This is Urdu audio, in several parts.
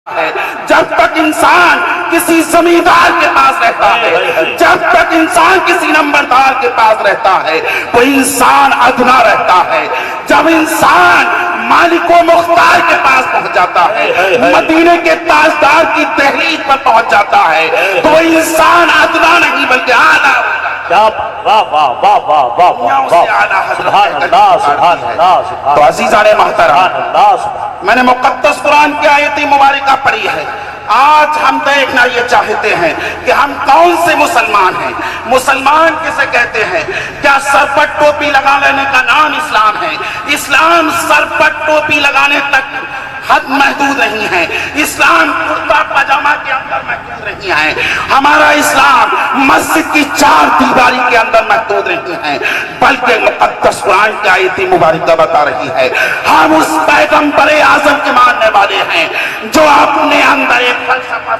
ہے جب تک انسان کسی زمیندار کے پاس رہتا ہے، جب تک انسان کسی نمبردار کے پاس رہتا ہے وہ انسان ادنا رہتا ہے۔ جب انسان مالک و مختار کے پاس پہنچ جاتا ہے، مدینے کے تاجدار کی دہلیز پر پہنچ جاتا ہے تو وہ انسان ادنا نہیں بلکہ اعلیٰ۔ تو عزیزان محترم، میں نے مقدس قرآن کی آیت مبارکہ پڑھی ہے۔ آج ہم دیکھنا یہ چاہتے ہیں کہ ہم کون سے مسلمان ہیں، مسلمان کسے کہتے ہیں؟ کیا سر پر ٹوپی لگا لینے کا نام اسلام ہے؟ اسلام سر پر ٹوپی لگانے تک حد محدود نہیں ہے، اسلام کرتا پاجامہ کے اندر محدود نہیں ہے، ہمارا اسلام مسجد کی چار دیواری کے اندر محدود نہیں ہے، بلکہ مقدس قرآن کی آیت مبارکہ بتا رہی ہے ہم اس پیغمبر اعظم کے ماننے والے ہیں جو اپنے اندر ایک فلسفہ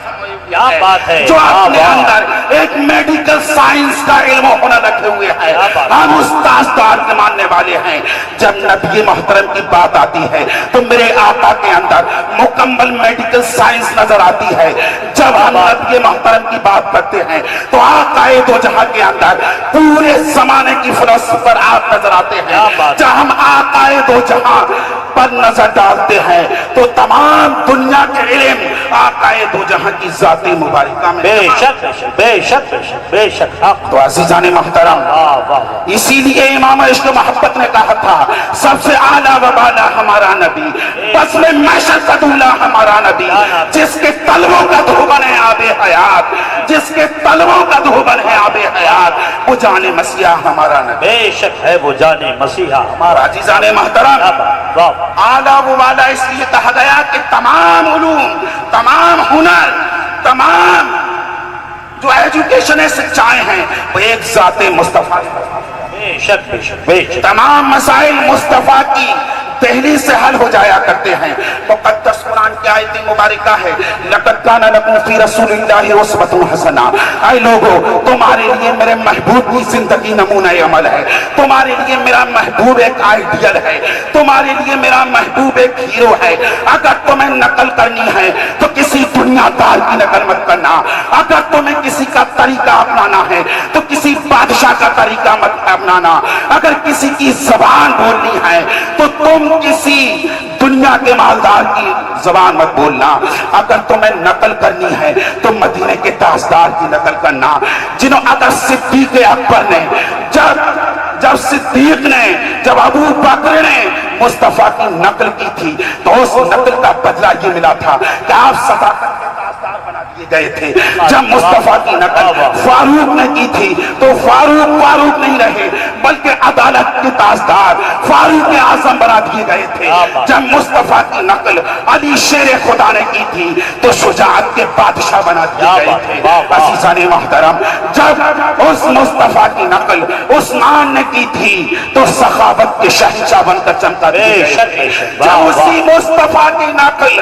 ہے، جو اپنے اندر ایک میڈیکل سائنس کا علم و ہنر رکھے ہوئے ہے۔ ہم اس تاجدار کے ماننے والے ہیں۔ جب نبی محترم کی بات آتی ہے تو میرے آقا کے اندر مکمل میڈیکل سائنس نظر آتی ہے۔ جب ہم نبی محترم کی بات کرتے ہیں تو آقا دو جہاں کے اندر پورے زمانے کی فلسفر آپ نظر آتے ہیں۔ جب ہم آقا دو جہاں پر نظر ڈالتے ہیں تو تمام دنیا کے علم آقا دو جہاں کی ذات مبارکہ میں بے شک بے شک بے شک۔ تو عزیزان محترم، اسی لیے امام عشق محبت نے کہا تھا سب سے اعلیٰ و بالا ہمارا نبی، بس میں معشر کا دولہ ہمارا نبی، جس کے طلبوں کا دھوبن ہے آب حیات، جس کے طلبوں کا دھوبن ہے آب حیات، وہ جان مسیحا ہمارا نبی۔ بے شک ہے وہ جان مسیحا ہمارا۔ عزیزان محترم، اعلیٰ و بالا اس لیے کہا گیا کہ تمام علوم، تمام ہنر، تمام جو ایجوکیشن سچائیں ہیں وہ ایک ذات مصطفیٰ، بے شک بے شک بے شک۔ تمام مسائل مصطفیٰ کی دہلیز سے حل ہو جایا کرتے ہیں۔ مقدس قرآن کی آیت مبارکہ ہے لَقَدْ كَانَ لَكُمْ فِي رَسُولِ اللَّهِ أُسْوَةٌ حَسَنَةٌ۔ اے لوگو، تمہارے لیے میرے محبوب کی زندگی نمونہ عمل ہے، تمہارے لیے میرا محبوب ایک آئیڈیل ہے، تمہارے لیے میرا محبوب ایک ہیرو ہے۔ اگر تمہیں نقل کرنی ہے تو کسی دنیا دار کی نقل مت کرنا، اگر تمہیں کسی کا طریقہ اپنانا ہے تو کسی بادشاہ کا طریقہ مت اپنانا، اگر کسی کی زبان بولنی ہے تو تم کسی دنیا کے مالدار کی زبان مت بولنا، اگر تمہیں نقل کرنی ہے تو مدینے کے تاجدار کی نقل کرنا، جنہوں اگر صدیق اکبر نے جب صدیق نے، جب ابو بکر نے مصطفیٰ کی نقل کی تھی تو اس نقل کا بدلہ یہ ملا تھا کہ آپ صداقت کے تاجدار بنا دیے گئے تھے۔ جب مصطفیٰ کی نقل فاروق نے کی تھی تو فاروق نہیں رہے بلکہ عدالت کے تاجدار فاروق اعظم بنا دیے گئے تھے۔ جب مصطفیٰ کی نقل علی شیر خدا نے کی تھی تو شجاعت کے بادشاہ بنا دیے گئے تھے۔ عزیزان محترم، جب اس مصطفیٰ کی نقل عثمان نے کی تھی تو سخاوت کے شہنشاہ بن کر چمکا دیے گئے تھے۔ جب اسی مصطفیٰ کی نقل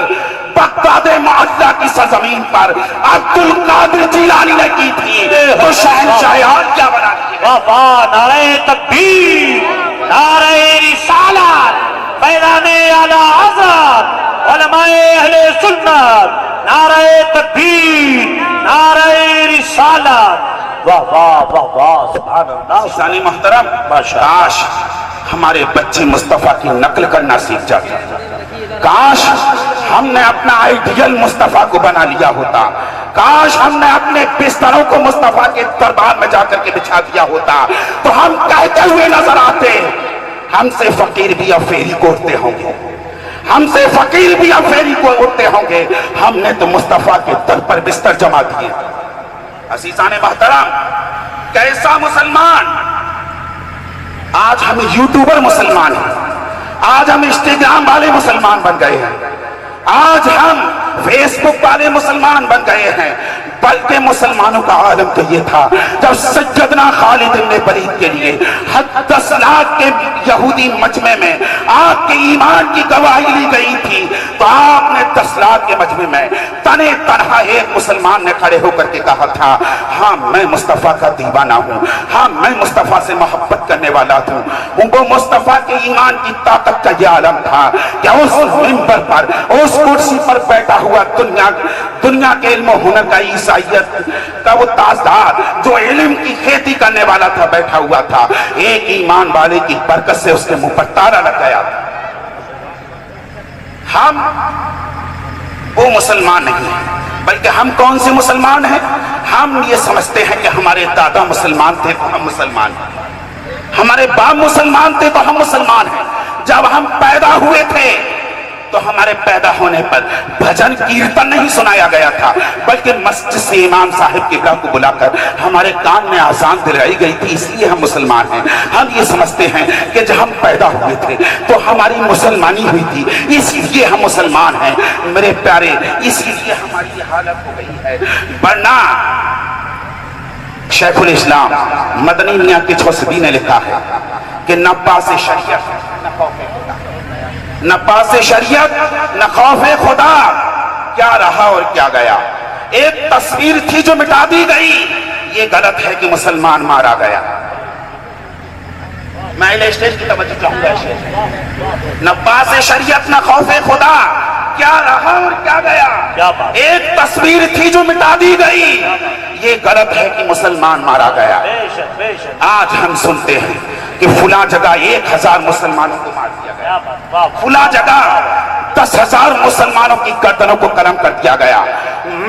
بغداد معلیٰ کی سرزمین پر عبد القادر جیلانی نے کی تھی تو شہنشاہیان کیا بنا دیے گئے؟ نعرہ تکبیر، نعرہ رسالت، فیضان اعلیٰ حضرت، علماء اہل سنت، نعرہ تکبیر، نعرہ رسالت، واہ واہ واہ واہ سبحان اللہ۔ عزیزان محترم، کاش ہمارے بچے مصطفیٰ کی نقل کرنا سیکھ جاتے، کاش ہم نے اپنا آئیڈیل مصطفیٰ کو بنا لیا ہوتا، کاش ہم نے اپنے بستروں کو مصطفیٰ کے دربار میں جا کر کے بچھا دیا ہوتا تو ہم کہتے ہوئے نظر آتے ہم سے فقیر بھی اب فیری کو اٹھتے ہوں گے، ہم سے فقیر بھی اب فیری کو اٹھتے ہوں گے، ہم نے تو مصطفیٰ کے در پر بستر جما دیے۔ عزیزان محترم، کیسا مسلمان! آج ہم یوٹیوبر مسلمان ہیں، آج ہم انسٹاگرام والے مسلمان بن گئے ہیں، آج ہم فیس بک والے مسلمان بن گئے ہیں، بلکہ مسلمانوں کا عالم تو یہ تھا جب سیدنا خالد بن ولید کے لیے 10 لاکھ کے یہودی مجمع میں آپ کے ایمان کی گواہی لی گئی تھی تو آپ نے 10 لاکھ کے مجمع میں تنے تنہا ایک مسلمان نے کھڑے ہو کر کے کہا تھا ہاں میں مصطفیٰ کا دیوانہ ہوں، ہاں میں مصطفیٰ سے محبت کرنے والا ہوں۔ وہ مصطفیٰ کے ایمان کی طاقت کا یہ عالم تھا کہ اس منبر پر اس کرسی پر بیٹھا ہوا دنیا کے علم و ہنر کا عیسائیت کا وہ تاجدار جو علم کی کھیتی کرنے والا تھا بیٹھا ہوا تھا، ایک ایمان والے کی برکت سے اس کے منہ پر تالا لگ گیا۔ ہم وہ مسلمان نہیں ہیں، بلکہ ہم کون سے مسلمان ہیں؟ ہم یہ سمجھتے ہیں کہ ہمارے دادا مسلمان تھے تو ہم مسلمان ہیں، ہمارے باپ مسلمان تھے تو ہم مسلمان ہیں۔ جب ہم پیدا ہوئے تھے تو ہمارے پیدا ہونے پر بھجن کیرتن نہیں سنایا گیا تھا، بلکہ مسجد سے امام صاحب قبلہ کو بلا کر ہمارے کان میں اذان دلائی گئی تھی، اس لیے ہم مسلمان ہیں۔ ہم یہ سمجھتے ہیں کہ جب ہم پیدا ہوئے تھے تو ہماری مسلمانی ہوئی تھی، اس لیے ہم مسلمان ہیں۔ میرے پیارے، اس لیے ہماری یہ حالت ہو گئی ہے، ورنہ شیخ الاسلام مدنی میاں کچھوسوی نے لکھا ہے کہ نہ پاس شریعت نہ خوف خدا، نہ پاس شریعت نہ خوف خدا، کیا رہا اور کیا گیا۔ ایک تصویر تھی جو مٹا دی گئی، یہ غلط ہے کہ مسلمان مارا گیا۔ میں اہل اسٹیج کی توجہ چاہوں گا، نہ پاس شریعت نہ خوف خدا، کیا رہا اور کیا گیا۔ ایک تصویر تھی جو مٹا دی گئی، یہ غلط ہے کہ مسلمان مارا گیا۔ آج ہم سنتے ہیں کہ فلاں جگہ 1000 مسلمانوں کو مار دیا گیا، فلاں جگہ 10,000 مسلمانوں کی گردنوں کو قلم کر دیا گیا،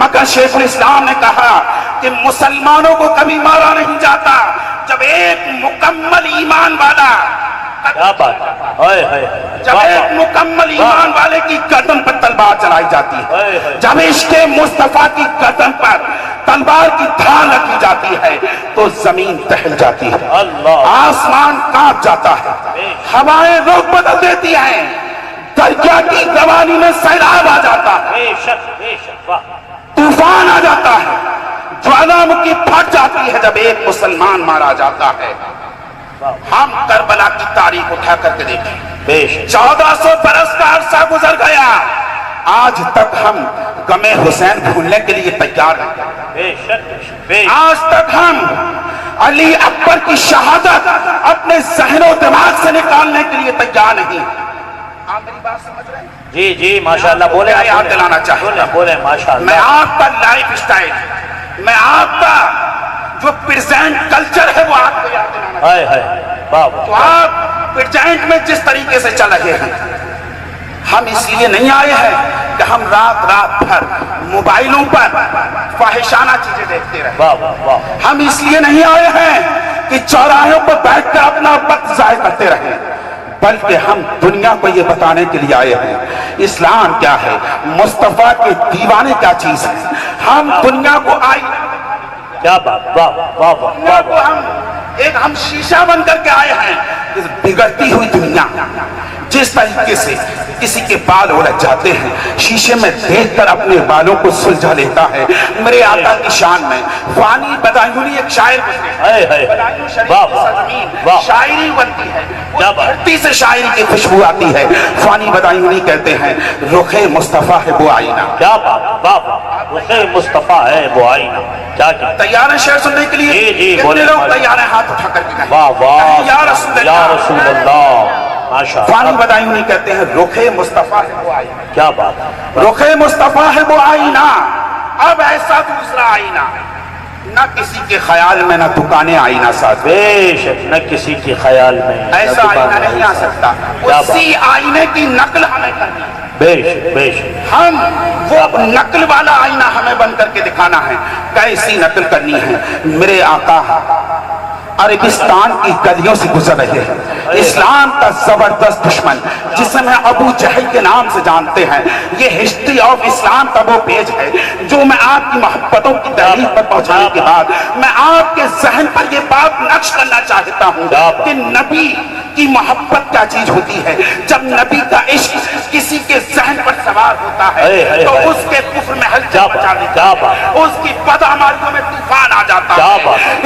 مگر شیخ الاسلام نے کہا کہ مسلمانوں کو کبھی مارا نہیں جاتا جب ایک مکمل ایمان والا جب ایک مکمل ایمان والے کی گردن پر تلوار چلائی جاتی ہے، جب عشق مصطفیٰ کی گردن پر تلوار کی دھار رکھی جاتی ہے تو زمین دہل جاتی ہے، آسمان کانپ جاتا ہے، ہوائیں رخ بدل دیتی ہیں، دریا کی روانی میں سیلاب آ جاتا ہے، طوفان آ جاتا ہے، جوالامکھی پھٹ جاتی ہے جب ایک مسلمان مارا جاتا ہے۔ ہم کربلا کی تاریخ اٹھا کر کے دیکھیں، 1400 برس کا عرصہ گزر گیا، آج تک ہم غم حسین بھولنے کے لیے تیار ہیں، آج تک ہم علی اکبر کی شہادت اپنے ذہن و دماغ سے نکالنے کے لیے تیار نہیں۔ آپ میری بات سمجھ رہے ہیں؟ جی جی ماشاءاللہ، بولے یاد دلانا چاہتا ہوں، بولے ماشاءاللہ۔ میں آپ کا لائف سٹائل، میں آپ کا جو پریزنٹ کلچر ہے وہ آپ کو یاد دلانا چاہتا ہوں۔ تو آپ پریزنٹ میں جس طریقے سے چل رہے ہیں، ہم اس لیے نہیں آئے ہیں کہ ہم رات بھر موبائلوں پر فاحشانہ چیزیں دیکھتے رہیں، ہم اس لیے نہیں آئے ہیں کہ چوراہوں پر بیٹھ کر اپنا وقت ضائع کرتے رہیں، بلکہ ہم دنیا کو یہ بتانے کے لیے آئے ہیں اسلام کیا ہے، مصطفیٰ کے دیوانے کیا چیز ہے۔ ہم دنیا کو کیا بات، دنیا کو ہم شیشہ بن کر کے آئے ہیں، اس بگڑتی ہوئی دنیا جس طریقے سے کسی کے بال الجھ جاتے ہیں، شیشے میں دیکھ کر اپنے بالوں کو سلجھا لیتا ہے۔ میرے آقا کی شان میں فانی بدایونی ایک شاعر گزرے، بدایون شریف کی سرزمین شاعری بنتی ہے، دھرتی سے شاعری کی خوشبو آتی ہے، فانی بدایونی کہتے ہیں رخ مصطفیٰ ہے وہ آئینہ۔ کیا بات، رخ مصطفیٰ ہے وہ آئینہ۔ تیار ہیں شعر سننے کے لیے؟ جی کتنے لوگ تیار ہیں؟ ہاتھ اٹھا کر کے کہیں یا رسول اللہ۔ فانی بدایونی کہتے ہیں رخ مصطفیٰ ہے وہ آئینہ۔ کیا بات، رخ مصطفیٰ ہے وہ آئینہ، اب ایسا دوسرا آئینہ نہ کسی کے خیال میں، نہ دکانیں آئینہ ساز، بے شک نہ کسی کے خیال میں ایسا آئینہ نہیں آ سکتا، اسی آئینے کی نقل ہمیں کرنی ہے، بے شک ہم وہ نقل والا آئینہ ہمیں بن کر کے دکھانا ہے۔ کیسی نقل کرنی ہے؟ میرے آقا عربستان کی گلیوں سے گزر رہے ہیں، اسلام کا زبردست دشمن جسے میں ابو جہل کے نام سے جانتے ہیں، یہ ہسٹری آف اسلام کا وہ پیج ہے جو میں آپ کی محبتوں کی دہلیز پر پہنچانے کے بعد میں آپ کے ذہن پر یہ بات نقش کرنا چاہتا ہوں کہ نبی کی محبت کیا چیز ہوتی ہے۔ جب نبی کا عشق کسی کے ذہن پر سوار ہوتا ہے تو اس کے کفر میں ہلچل مچا دیتا ہے، اس کی بد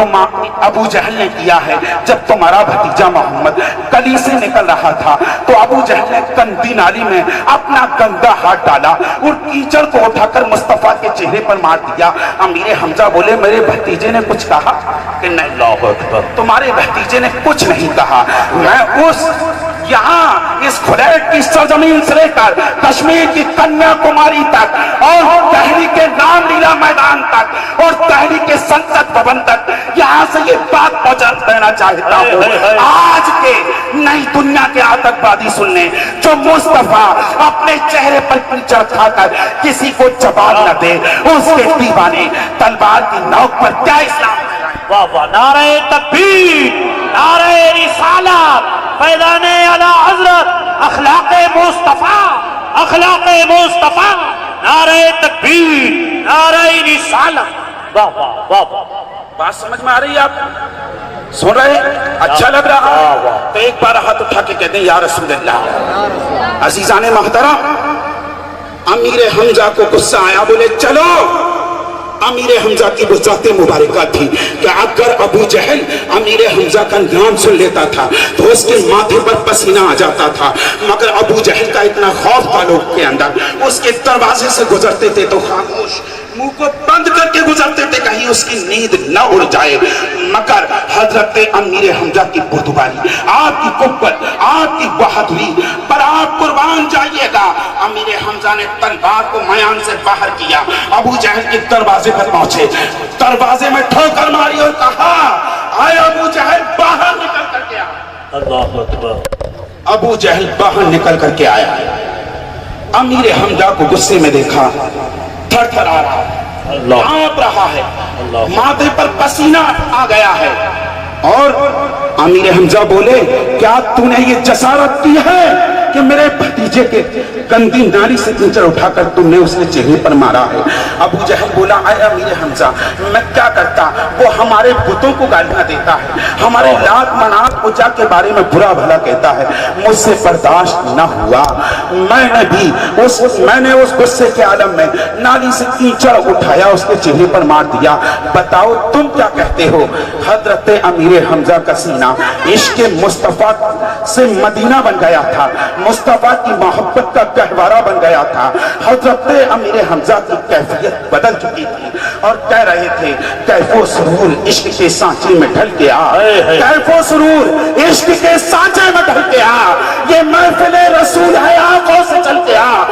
ابو جہل نے کیا ہے. جب تمہارا بھتیجا محمد کلی سے نکل رہا تھا تو ابو جہل نے گندی نالی میں اپنا گندا ہاتھ ڈالا اور کیچڑ کو اٹھا کر مصطفیٰ کے چہرے پر مار دیا. امیر حمزہ بولے میرے بھتیجے نے کچھ کہا کہ نہیں. اللہ اکبر. تمہارے بھتیجے نے کچھ نہیں کہا. میں اس یہاں اس خلیج کی سرزمین سے لے کر کشمیر کی کنیا کماری تک اور دہلی کے رام لیلا میدان تک اور دہلی کے سنسد بھون تک یہاں سے یہ بات پہنچا دینا چاہتا ہوں. آج کے نئی دنیا کے آتنکوادی سننے جو مصطفیٰ اپنے چہرے پر کیچڑ کھا کر کسی کو جواب نہ دے, اس کے دیوانے تلوار کی نوک پر کیا اسلام. واہ واہ. نعرہ تکبیر, نعرہ رسالت, فیضان اعلی حضرت, اخلاق مصطفیٰ, اخلاق مصطفیٰ. نعرہ تکبیر, نعرہ رسالت. واہ واہ واہ واہ. بات سمجھ میں آ رہی ہے؟ آپ سن رہے ہیں؟ اچھا لگ رہا ہے تو ایک بار ہاتھ اٹھا کے کہتے ہیں یا رسول اللہ. عزیزان محترم, امیر حمزہ کو غصہ آیا, بولے چلو. امیر حمزہ کی وہ ذات مبارکہ تھی کہ اگر ابو جہل امیر حمزہ کا نام سن لیتا تھا تو اس کے ماتھے پر پسینہ آ جاتا تھا, مگر ابو جہل کا اتنا خوف تھا لوگ کے اندر, اس کے دروازے سے گزرتے تھے تو خاموش منہ کو بند کر کے گزرتے تھے کہیں اس کی نیند نہ اڑ جائے. مگر حضرت امیر حمزہ کی بردباری, آپ کی قوت, آپ کی بہادری پر آپ قربان جائیے گا. امیر حمزہ نے تلوار کو میان سے باہر کیا, ابو جہل کے دروازے پر پہنچے, دروازے میں ٹھوکر ماری اور کہا آئے ابو جہل باہر نکل کر کے آیا. اللہ اکبر. ابو جہل باہر نکل کر کے آیا. امیر حمزہ کو غصے میں دیکھا, تھر تھر آ رہا ہے, کانپ رہا ہے, ماتھے پر پسینہ آ گیا ہے. اور امیر حمزہ بولے کیا تو نے یہ جسارت کی ہے کہ میرے بھتیجے کے گندی نالی سے کیچڑ اٹھا کر تم نے اس کے چہرے پر مارا ہے؟ ابو جہل بولا اے امیر حمزہ میں کیا کرتا, وہ ہمارے بتوں کو گالیاں دیتا ہے, ہمارے لات منات عزا کے بارے میں برا بھلا کہتا ہے, مجھ سے برداشت نہ ہوا. میں نے اس غصے کے عالم میں نالی سے کیچڑ اٹھایا, اس کے چہرے پر مار دیا. بتاؤ تم کیا کہتے ہو؟ حضرت امیر حمزہ کا سینہ عشق مصطفیٰ سے مدینہ بن گیا تھا, مصطفیٰ کی محبت کا گہوارہ بن گیا تھا. حضرت امیر حمزہ کی کیفیت بدل چکی تھی اور کہہ رہے تھے کیف و سرور عشق کے سانچے میں ڈھل کے آ, کیف و سرور عشق کے سانچے میں ڈھل کے آ, یہ محفل رسول ہے آنکھوں سے چل کے آ,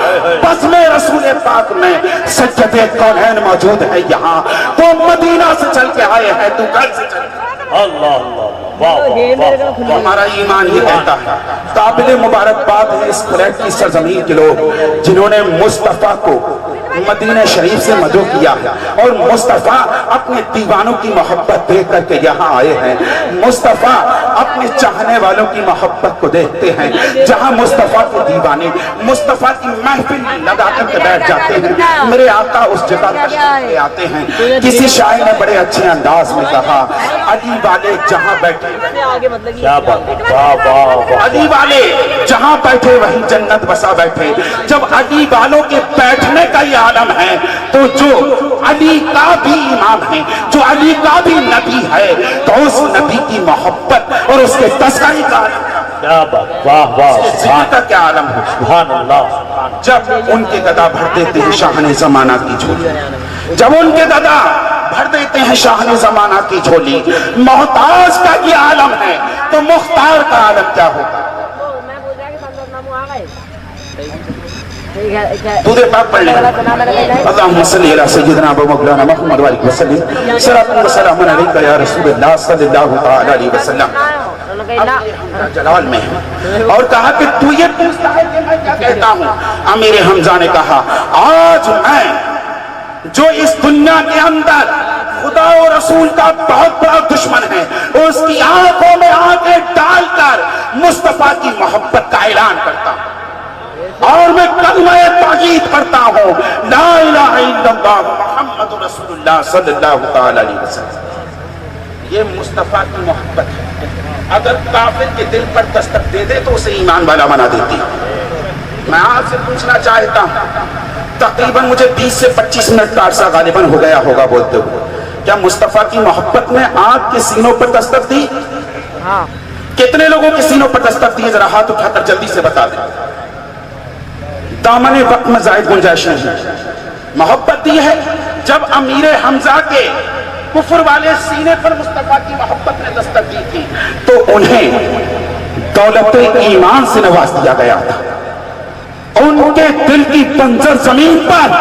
بس میں رسول پاک میں سجدہ کونین موجود ہے یہاں, تو مدینہ سے چل کے آئے ہیں, تو گھر سے چل کے. اللہ اللہ. واہ واہ واہ. ہمارا ایمان یہ کہتا ہے. قابل مبارکباد ہے اس خلیج کی سرزمین کے لوگ جنہوں نے مصطفیٰ کو مدینہ شریف سے مدعو کیا ہے اور مصطفیٰ اپنے دیوانوں کی محبت دیکھ کر کے یہاں آئے ہیں. مصطفیٰ اپنے چاہنے والوں کی محبت کو دیکھتے ہیں. جہاں مصطفیٰ کے دیوانے مصطفیٰ کی محفل لگا کر کے بیٹھ جاتے ہیں, میرے آقا اس جگہ تشریف لے آتے ہیں. کسی شاعر نے بڑے اچھے انداز میں کہا علی والے جہاں بیٹھے, کیا بات. واہ واہ. علی والے جہاں بیٹھے وہیں جنت بسا بیٹھے. جب علی والوں کے بیٹھنے کا یہ عالم ہے تو جو علی کا بھی امام ہے, جو علی کا بھی نبی ہے, تو اس نبی کی محبت اور اس کے تذکرے کا عالم, کیا بات. واہ واہ. ذکر کا کیا عالم ہے. سبحان اللہ. جب ان کے گدا بھر دیتے ہیں شاہن زمانہ کی جھولی, جب ان کے گدا بھر دیتے ہیں شاہن زمانہ کی جھولی, محتاج کا یہ عالم ہے تو مختار کا عالم کیا ہوگا. دودھ پاک پڑھ لیں. اللہم صلی علی سیدنا و مولانا محمد و علیہ وسلم, صلاۃ و سلام علیک یا رسول اللہ صلی اللہ تعالی علیہ وسلم. جلال میں اور کہا کہ تو یہ پوچھتا ہے کہ میں کیا کہتا ہوں. امیر حمزہ نے کہا آج میں جو اس دنیا کے اندر خدا و رسول کا بہت بڑا دشمن ہے, اس کی آنکھوں میں آنکھیں ڈال کر مصطفیٰ کی محبت کا اعلان کرتا ہوں اور میں کلمہ تاکید کرتا ہوں لا الہ الا اللہ محمد رسول اللہ صلی اللہ تعالی علیہ وسلم. یہ مصطفیٰ کی محبت ہے. اگر کافر کے دل پر دستک دے دے تو اسے ایمان والا بنا دیتی. میں آپ سے پوچھنا چاہتا ہوں, تقریباً مجھے 20 سے 25 منٹ کا عرصہ غالباً ہو گیا ہوگا بولتے ہوئے, کیا مصطفیٰ کی محبت نے آپ کے سینوں پر دستک دی؟ کتنے لوگوں کے سینوں پر دستک دی؟ ذرا ہاتھ اٹھا کر جلدی سے بتا دیں. دامن وقت میں زائد گنجائش نہیں. محبت دی ہے. جب امیر حمزہ کے کفر والے سینے پر مصطفیٰ کی محبت نے دستک دی تھی تو انہیں دولت ایمان سے نواز دیا گیا تھا. ان کے دل کی بنجر زمین پر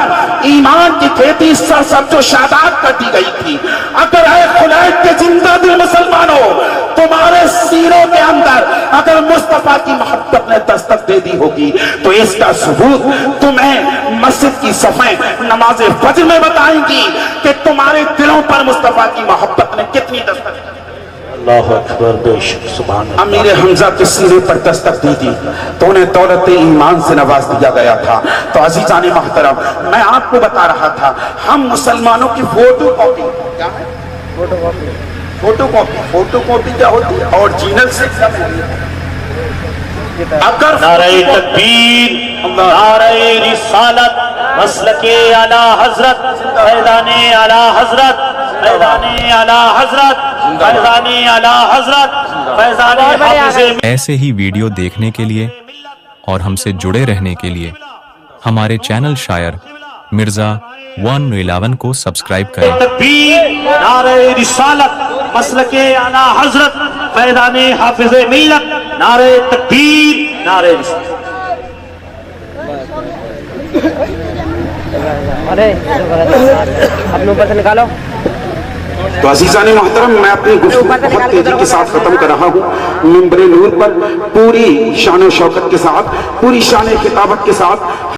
ایمان کی کھیتی سرسبز و شاداب کر دی گئی تھی. اگر اے خلید کے زندہ دل مسلمانوں تمہارے سینوں کے اندر اگر مصطفیٰ کی محبت نے دستک دے دی ہوگی تو اس کا ثبوت تمہیں مسجد کی صفیں نماز فجر میں بتائیں گی کہ تمہارے دلوں پر مصطفیٰ کی محبت نے کتنی دستک دی. اللہ اکبر، بے شک، سبحان اللہ. امیر حمزہ کے سینے پر دستک دی تھی تو انہیں دولت ایمان سے نواز دیا گیا تھا. تو عزیزان محترم، میں آپ کو بتا رہا تھا ہم مسلمانوں کی فوٹو کاپی کیا ہے؟ فوٹو کاپی کیا ہوتی ہے؟ اوریجنل سے اگر نعرہ تکبیر، نعرہ رسالت، مسلک اعلی حضرت، فیضان اعلی حضرت، فیضان اعلی حضرت، فیضان اعلی حضرت، فیضان حافظ. ایسے ہی ویڈیو دیکھنے کے لیے اور ہم سے جڑے رہنے کے لیے ہمارے چینل شاعر مرزا 111 کو سبسکرائب کریں. تکبیر، نعرہ رسالت، مسلک اعلی حضرت، فیضان حافظ ملت. نعرہ تکبیر، نعرہ رسالت. اپنے اوپر سے نکالو. تو عزیزان محترم، میں اپنی گفتگو بہت تیزی کے ساتھ ختم کر رہا ہوں. منبر نور پر پوری شان و شوکت کے ساتھ، پوری شان خطابت کے ساتھ